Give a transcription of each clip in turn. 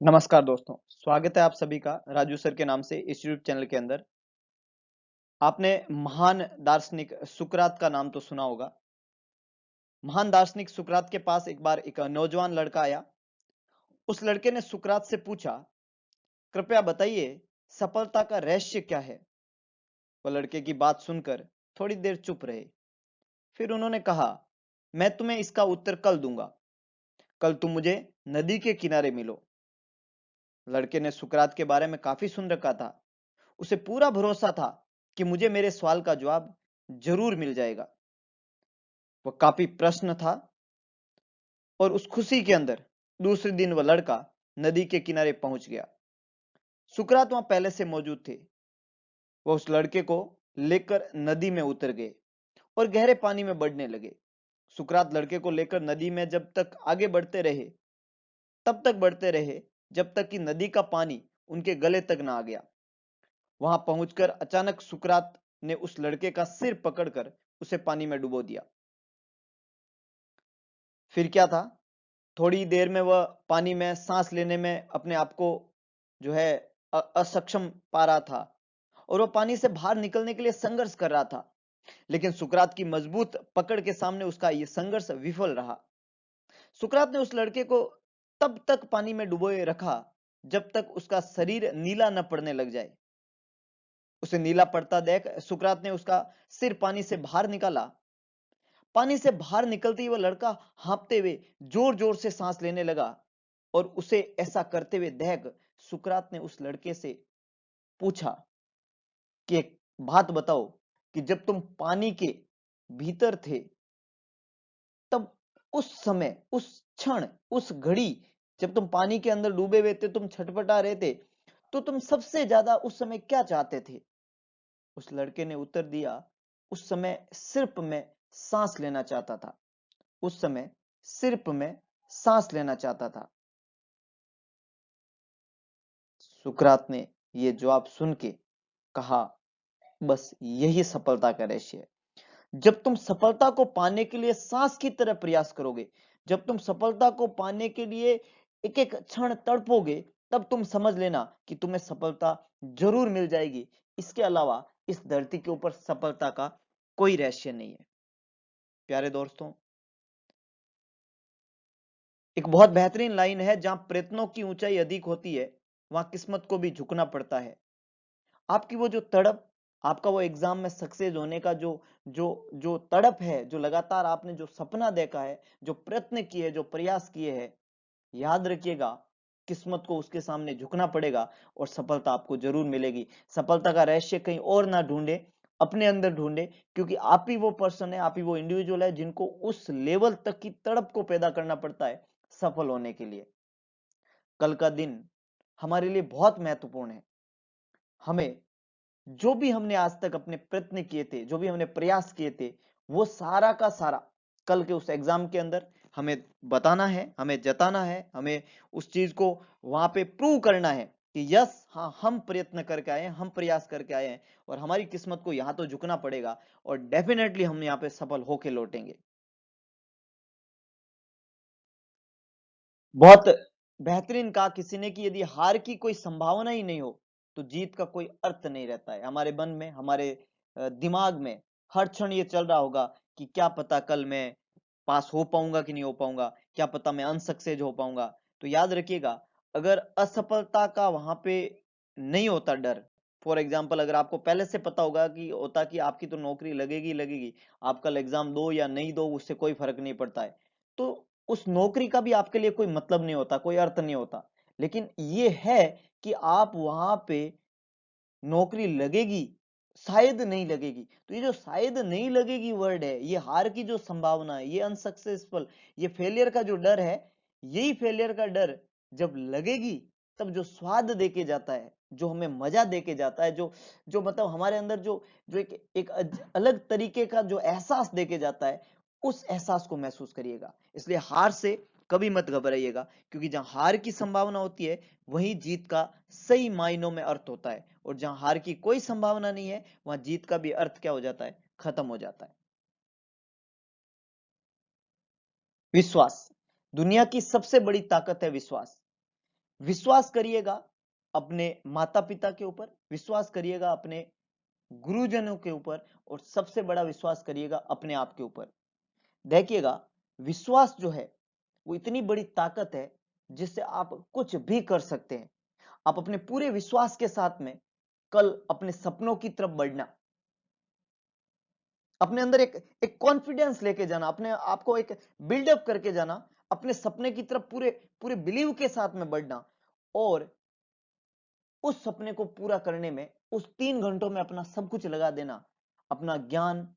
नमस्कार दोस्तों, स्वागत है आप सभी का राजू सर के नाम से इस यूट्यूब चैनल के अंदर। आपने महान दार्शनिक सुकरात का नाम तो सुना होगा। महान दार्शनिक सुकरात के पास एक बार एक नौजवान लड़का आया। उस लड़के ने सुकरात से पूछा, कृपया बताइए सफलता का रहस्य क्या है? वह लड़के की बात सुनकर थोड़ी देर चुप रहे। फिर उन्होंने कहा, मैं तुम्हें इसका उत्तर कल दूंगा। कल तुम मुझे नदी के किनारे मिलो। लड़के ने सुकरात के बारे में काफी सुन रखा था। उसे पूरा भरोसा था कि मुझे मेरे सवाल का जवाब जरूर मिल जाएगा। वह काफी प्रश्न था और उस खुशी के अंदर दूसरे दिन वह लड़का नदी के किनारे पहुंच गया। सुकरात वहां पहले से मौजूद थे। वह उस लड़के को लेकर नदी में उतर गए और गहरे पानी में बढ़ने लगे। सुकरात लड़के को लेकर नदी में जब तक आगे बढ़ते रहे, तब तक बढ़ते रहे जब तक कि नदी का पानी उनके गले तक ना आ गया। वहां पहुंचकर अचानक सुकरात ने उस लड़के का सिर पकड़कर उसे पानी में डुबो दिया। फिर क्या था, थोड़ी देर में वह पानी में सांस लेने में अपने आप को जो है असक्षम पा रहा था और वह पानी से बाहर निकलने के लिए संघर्ष कर रहा था। लेकिन सुकरात की मजबूत पकड़ के सामने उसका यह संघर्ष विफल रहा। सुकरात ने उस लड़के को तब तक पानी में डुबोए रखा जब तक उसका शरीर नीला न पड़ने लग जाए। उसे नीला पड़ता देख सुकरात ने उसका सिर पानी से बाहर निकाला। पानी से बाहर निकलते ही वह लड़का हाँफते हुए जोर जोर से सांस लेने लगा और उसे ऐसा करते हुए देख सुकरात ने उस लड़के से पूछा कि एक बात बताओ कि जब तुम पानी के भीतर थे तब उस समय, उस क्षण, उस घड़ी जब तुम पानी के अंदर डूबे हुए थे, तुम छटपटा रहे थे, तो तुम सबसे ज्यादा उस समय क्या चाहते थे? उस लड़के ने उत्तर दिया, उस समय सिर्फ मैं सांस लेना चाहता था। उस समय सिर्फ मैं सांस लेना चाहता था। सुकरात ने यह जवाब सुन के कहा, बस यही सफलता का रहस्य है। जब तुम सफलता को पाने के लिए सांस की तरह प्रयास करोगे, जब तुम सफलता को पाने के लिए एक एक क्षण तड़पोगे, तब तुम समझ लेना कि तुम्हें सफलता जरूर मिल जाएगी। इसके अलावा इस धरती के ऊपर सफलता का कोई रहस्य नहीं है। प्यारे दोस्तों, एक बहुत बेहतरीन लाइन है, जहां प्रयत्नों की ऊंचाई अधिक होती है वहां किस्मत को भी झुकना पड़ता है। आपकी वो जो तड़प, आपका वो एग्जाम में सक्सेस होने का जो जो जो तड़प है, जो लगातार आपने जो सपना देखा है, जो प्रयत्न किए, जो प्रयास किए हैं, याद रखिएगा किस्मत को उसके सामने झुकना पड़ेगा और सफलता आपको जरूर मिलेगी। सफलता का रहस्य कहीं और ना ढूंढे, अपने अंदर ढूंढे, क्योंकि आप ही वो पर्सन है, आप ही वो इंडिविजुअल है जिनको उस लेवल तक की तड़प को पैदा करना पड़ता है सफल होने के लिए। कल का दिन हमारे लिए बहुत महत्वपूर्ण है। हमें जो भी हमने आज तक अपने प्रयत्न किए थे, जो भी हमने प्रयास किए थे, वो सारा का सारा कल के उस एग्जाम के अंदर हमें बताना है, हमें जताना है, हमें उस चीज को वहां पे प्रूव करना है कि यस, हाँ, हम प्रयत्न करके आए हैं, हम प्रयास करके आए हैं और हमारी किस्मत को यहां तो झुकना पड़ेगा और डेफिनेटली हम यहाँ पे सफल होके लौटेंगे। बहुत बेहतरीन कहा किसी ने कि यदि हार की कोई संभावना ही नहीं हो तो जीत का कोई अर्थ नहीं रहता है। हमारे मन में, हमारे दिमाग में हर क्षण ये चल रहा होगा कि क्या पता कल मैं पास हो पाऊंगा कि नहीं हो पाऊंगा, क्या पता मैं अनसक्सेस हो पाऊंगा। तो याद रखिएगा, अगर असफलता का वहां पे नहीं होता डर, फॉर एग्जाम्पल अगर आपको पहले से पता होगा कि होता कि आपकी तो नौकरी लगेगी लगेगी, आप कल एग्जाम दो या नहीं दो उससे कोई फर्क नहीं पड़ता है, तो उस नौकरी का भी आपके लिए कोई मतलब नहीं होता, कोई अर्थ नहीं होता। लेकिन ये है कि आप वहां पे नौकरी लगेगी, शायद नहीं लगेगी, तो ये जो शायद नहीं लगेगी वर्ड है, ये हार की जो संभावना है, ये अनसक्सेसफुल, ये फेलियर का जो डर है, यही फेलियर का डर जब लगेगी तब जो स्वाद देके जाता है, जो हमें मजा देके जाता है, जो जो मतलब हमारे अंदर जो जो एक अलग तरीके का जो एहसास देके जाता है, उस एहसास को महसूस करिएगा। इसलिए हार से कभी मत घबराइएगा, क्योंकि जहां हार की संभावना होती है वहीं जीत का सही मायनों में अर्थ होता है, और जहां हार की कोई संभावना नहीं है वहां जीत का भी अर्थ क्या हो जाता है, खत्म हो जाता है। विश्वास, दुनिया की सबसे बड़ी ताकत है विश्वास। विश्वास करिएगा अपने माता पिता के ऊपर, विश्वास करिएगा अपने गुरुजनों के ऊपर, और सबसे बड़ा विश्वास करिएगा अपने आप के ऊपर। देखिएगा, विश्वास जो है वो इतनी बड़ी ताकत है जिससे आप कुछ भी कर सकते हैं। आप अपने पूरे विश्वास के साथ में कल अपने सपनों की तरफ बढ़ना, अपने अंदर एक कॉन्फिडेंस लेके जाना, अपने आप को एक बिल्डअप करके जाना, अपने सपने की तरफ पूरे पूरे बिलीव के साथ में बढ़ना, और उस सपने को पूरा करने में उस 3 घंटों में अपना सब कुछ लगा देना। अपना ज्ञान,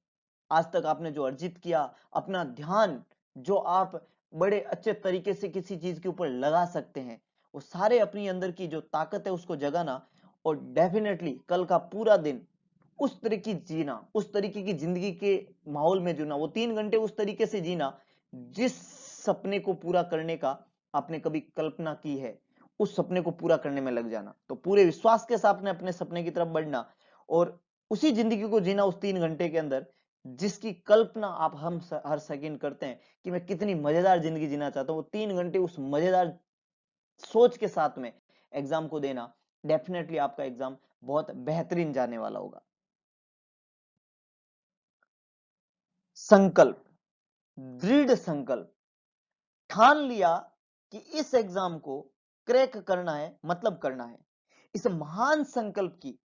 आज तक आपने जो अर्जित किया, अपना ध्यान जो आप बड़े अच्छे तरीके से किसी चीज के ऊपर लगा सकते हैं, वो सारे अपनी अंदर की जो ताकत है उसको जगाना, और डेफिनेटली कल का पूरा दिन उस तरीके जीना, उस तरीके की जिंदगी के माहौल में जीना, वो 3 घंटे उस तरीके से जीना जिस सपने को पूरा करने का आपने कभी कल्पना की है, उस सपने को पूरा करने में लग जाना। तो पूरे विश्वास के साथ में अपने सपने की तरफ बढ़ना, और उसी जिंदगी को जीना उस 3 घंटे के अंदर जिसकी कल्पना आप हम हर सेकंड करते हैं कि मैं कितनी मजेदार जिंदगी जीना चाहता हूं। वो 3 घंटे उस मजेदार सोच के साथ में एग्जाम को देना, डेफिनेटली आपका एग्जाम बहुत बेहतरीन जाने वाला होगा। संकल्प, दृढ़ संकल्प, ठान लिया कि इस एग्जाम को क्रैक करना है, मतलब करना है। इस महान संकल्प की,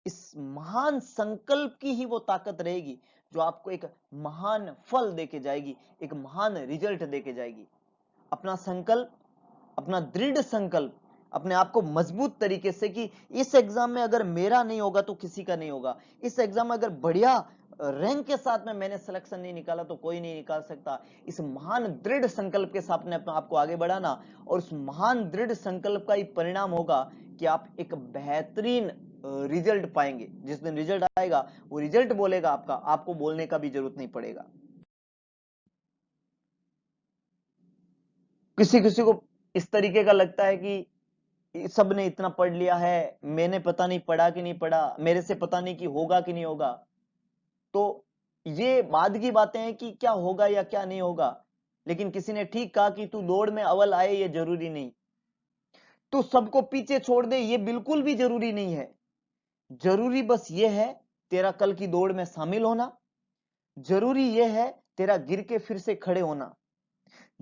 इस महान संकल्प की ही वो ताकत रहेगी जो आपको एक महान फल देके जाएगी, एक महान रिजल्ट देके जाएगी। अपना संकल्प, अपना दृढ़ संकल्प, अपने आप को मजबूत तरीके से कि इस एग्जाम में अगर मेरा नहीं होगा तो किसी का नहीं होगा, इस एग्जाम में अगर बढ़िया रैंक के साथ में मैंने सिलेक्शन नहीं निकाला तो कोई नहीं निकाल सकता। इस महान दृढ़ संकल्प के साथ में अपने आप को आगे बढ़ाना, और उस महान दृढ़ संकल्प का ही परिणाम होगा कि आप एक बेहतरीन रिजल्ट पाएंगे। जिस दिन रिजल्ट आएगा वो रिजल्ट बोलेगा आपका, आपको बोलने का भी जरूरत नहीं पड़ेगा। किसी किसी को इस तरीके का लगता है कि सब ने इतना पढ़ लिया है, मैंने पता नहीं पढ़ा कि नहीं पढ़ा, मेरे से पता नहीं कि होगा कि नहीं होगा। तो ये बाद की बातें हैं कि क्या होगा या क्या नहीं होगा, लेकिन किसी ने ठीक कहा कि तू दौड़ में अव्वल आए ये जरूरी नहीं, तू सबको पीछे छोड़ दे ये बिल्कुल भी जरूरी नहीं है। जरूरी बस ये है तेरा कल की दौड़ में शामिल होना, जरूरी ये है तेरा गिर के फिर से खड़े होना।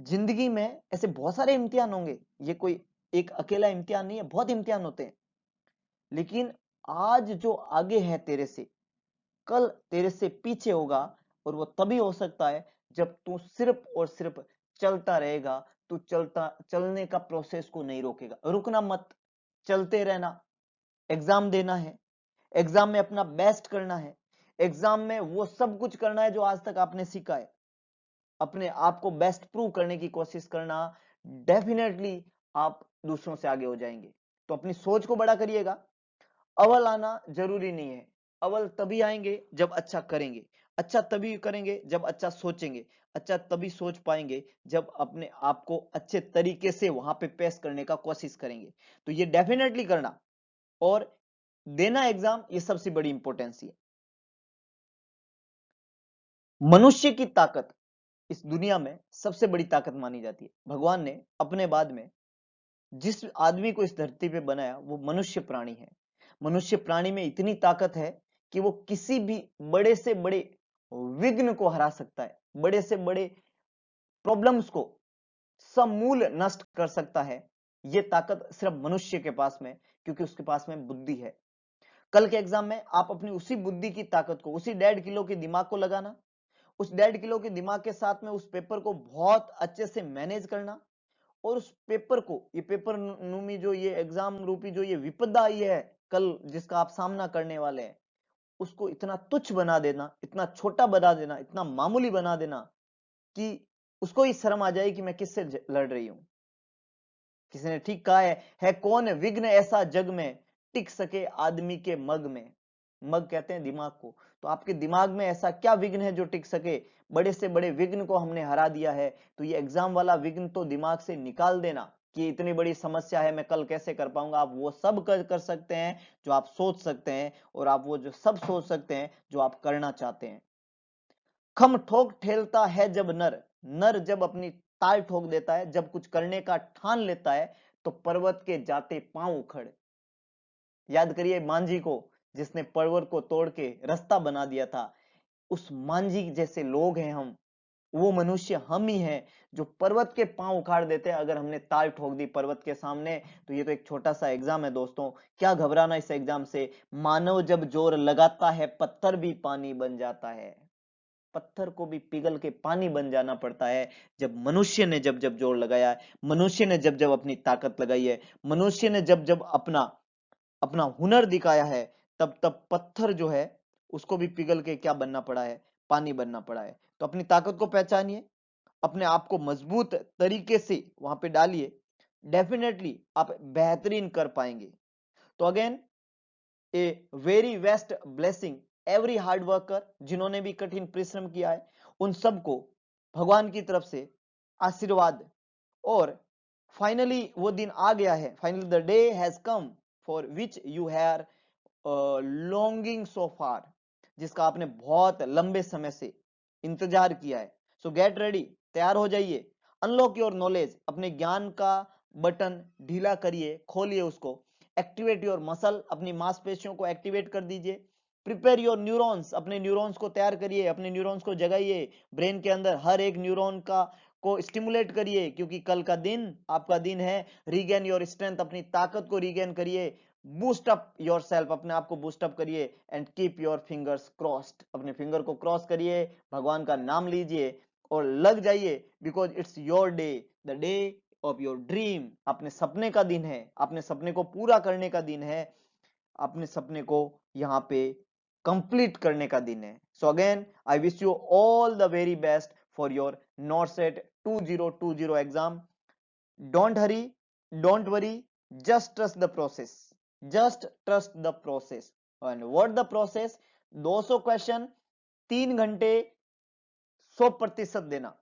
जिंदगी में ऐसे बहुत सारे इम्तिहान होंगे, ये कोई एक अकेला इम्तिहान नहीं है, बहुत इम्तिहान होते हैं, लेकिन आज जो आगे है तेरे से, कल तेरे से पीछे होगा, और वो तभी हो सकता है जब तू सिर्फ और सिर्फ चलता रहेगा। तू चलता, चलने का प्रोसेस को नहीं रोकेगा, रुकना मत, चलते रहना। एग्जाम देना है, एग्जाम में अपना बेस्ट करना है, एग्जाम में वो सब कुछ करना है जो आज तक आपने सीखा है, अपने आप को बेस्ट प्रूव करने की कोशिश करना। डेफिनेटली आप दूसरों से आगे हो जाएंगे। तो अपनी सोच को बड़ा करिएगा। अव्वल आना जरूरी नहीं है, अव्वल तभी आएंगे जब अच्छा करेंगे, अच्छा तभी करेंगे जब अच्छा सोचेंगे, अच्छा तभी सोच पाएंगे जब अपने आप को अच्छे तरीके से वहां पे पेश करने का कोशिश करेंगे। तो ये डेफिनेटली करना, और देना एग्जाम, ये सबसे बड़ी इंपॉर्टेंस है। मनुष्य की ताकत इस दुनिया में सबसे बड़ी ताकत मानी जाती है। भगवान ने अपने बाद में जिस आदमी को इस धरती पे बनाया वो मनुष्य प्राणी है। मनुष्य प्राणी में इतनी ताकत है कि वो किसी भी बड़े से बड़े विघ्न को हरा सकता है, बड़े से बड़े प्रॉब्लम्स को समूल नष्ट कर सकता है। ये ताकत सिर्फ मनुष्य के पास में, क्योंकि उसके पास में बुद्धि है। कल के एग्जाम में आप अपनी उसी बुद्धि की ताकत को, उसी 1.5 किलो के दिमाग को लगाना, उस 1.5 किलो के दिमाग के साथ में उस पेपर को बहुत अच्छे से मैनेज करना, और उस पेपर को, ये पेपर नूमी जो ये एग्जाम रूपी जो ये विपदा आई है कल जिसका आप सामना करने वाले हैं, उसको इतना तुच्छ बना देना, इतना छोटा बना देना, इतना मामूली बना देना कि उसको ही शर्म आ जाए कि मैं किससे लड़ रही हूं। किसी ने ठीक कहा है कौन विघ्न ऐसा जग में टिक सके आदमी के मग में। मग कहते हैं दिमाग को। तो आपके दिमाग में ऐसा क्या विघ्न है जो टिक सके? बड़े से बड़े विघ्न को हमने हरा दिया है। तो ये एग्जाम वाला विघ्न तो दिमाग से निकाल देना कि इतनी बड़ी समस्या है, मैं कल कैसे कर पाऊंगा। आप वो सब कर सकते हैं जो आप सोच सकते हैं, और आप वो जो सब सोच सकते हैं जो आप करना चाहते हैं। खम ठोक ठेलता है जब नर, नर जब अपनी ताल ठोक देता है, जब कुछ करने का ठान लेता है, तो पर्वत के जाते पांव उखड़। याद करिए मांझी को, जिसने पर्वत को तोड़ के रास्ता बना दिया था। उस मांझी जैसे लोग हैं हम, वो मनुष्य हम ही हैं जो पर्वत के पांव उखाड़ देते हैं अगर हमने ताल ठोक दी पर्वत के सामने। तो ये तो एक छोटा सा एग्जाम है दोस्तों, क्या घबराना इस एग्जाम से। मानव जब जोर लगाता है पत्थर भी पानी बन जाता है। पत्थर को भी पिघल के पानी बन जाना पड़ता है जब मनुष्य ने जब जब जोर लगाया है, मनुष्य ने जब जब अपनी ताकत लगाई है, मनुष्य ने जब जब अपना अपना हुनर दिखाया है, तब तब पत्थर जो है उसको भी पिघल के क्या बनना पड़ा है, पानी बनना पड़ा है। तो अपनी ताकत को पहचानिए, अपने आप को मजबूत तरीके से वहां पे डालिए, डेफिनेटली आप बेहतरीन कर पाएंगे। तो again a very best blessing every hard worker, जिन्होंने भी कठिन परिश्रम किया है उन सबको भगवान की तरफ से आशीर्वाद। और फाइनली वो दिन आ गया है, finally the day has come for which you have longing so far, जिसका आपने बहुत लंबे समय से इंतजार किया है। सो गेट रेडी, तैयार हो जाइए। अनलॉक योर नॉलेज, अपने ज्ञान का बटन ढीला करिए, खोलिए उसको। एक्टिवेट योर मसल, अपनी मांसपेशियों को एक्टिवेट कर दीजिए। प्रिपेयर योर न्यूरॉन्स, अपने न्यूरॉन्स को तैयार करिए, अपने न्यूरॉन्स को जगाइए। ब्रेन के अंदर हर एक न्यूरॉन का को स्टिमुलेट करिए, क्योंकि कल का दिन आपका दिन है। रीगेन योर स्ट्रेंथ, अपनी ताकत को रीगेन करिए। बूस्ट अप योर सेल्फ, अपने आप को बूस्ट अप करिए। And keep your fingers crossed, अपने फिंगर को क्रॉस करिए, भगवान का नाम लीजिए और लग जाइए, because it's your day, the day of your dream. अपने सपने का दिन है, अपने सपने को पूरा करने का दिन है, अपने सपने को यहाँ पे कंप्लीट करने का दिन है। So again I wish you all the very best for your नॉर्सेट 2020 exam. Don't Hari, don't worry, just trust the process, just trust the process। and what the process, 200 question 3 घंटे 100% देना,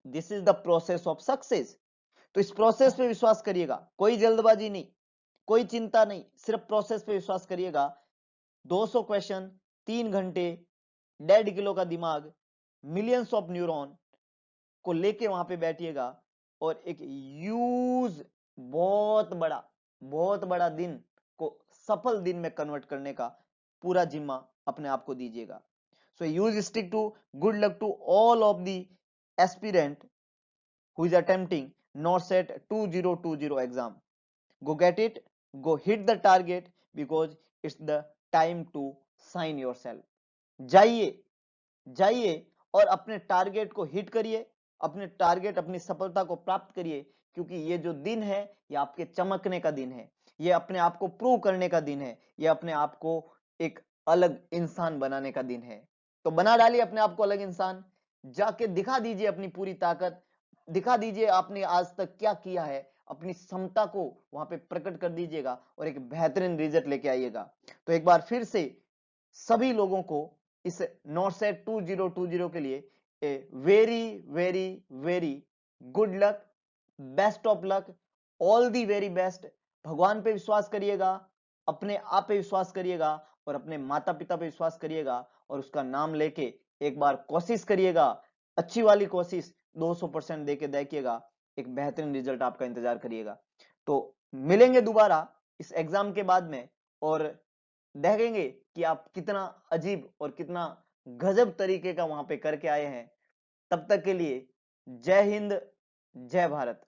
this is the process of success. तो इस process पे विश्वास करिएगा, कोई जल्दबाजी नहीं, कोई चिंता नहीं, सिर्फ प्रोसेस पे विश्वास करिएगा। 200 क्वेश्चन 3 घंटे, 1.5 किलो का दिमाग, मिलियंस ऑफ न्यूरॉन को लेके वहां पे बैठिएगा और एक यूज बहुत बड़ा दिन को सफल दिन में कन्वर्ट करने का पूरा जिम्मा अपने आप को दीजिएगा। So use stick to, good luck to all of the aspirant who is attempting NORCET 2020 exam. Go get it, go hit the target because it's the time to sign yourself। जाइए, जाइए और अपने टारगेट को hit करिए, अपने target, अपनी सफलता को प्राप्त करिए, क्योंकि ये जो दिन है ये आपके चमकने का दिन है, ये अपने आप को प्रूव करने का दिन है, ये अपने आप को एक अलग इंसान बनाने का दिन है। तो बना डालिए अपने आप को अलग इंसान, जाके दिखा दीजिए अपनी पूरी ताकत, दिखा दीजिए आपने आज तक क्या किया है, अपनी क्षमता को वहां पे प्रकट कर दीजिएगा और एक बेहतरीन रिजल्ट लेके आइएगा। तो एक बार फिर से सभी लोगों को इस नॉर्सेट 2020 के लिए a very very very good luck, best of luck, all the very best. भगवान पे विश्वास करिएगा, अपने आप पे विश्वास करिएगा और अपने माता पिता पे विश्वास करिएगा और उसका नाम लेके एक बार कोशिश करिएगा, अच्छी वाली कोशिश, 200% देके देखिएगा, एक बेहतरीन रिजल्ट आपका इंतजार करिएगा। तो मिलेंगे दोबारा इस एग्जाम के बाद में और देखेंगे कि आप कितना अजीब और कितना गजब तरीके का वहां पे करके आए हैं। तब तक के लिए जय हिंद, जय भारत।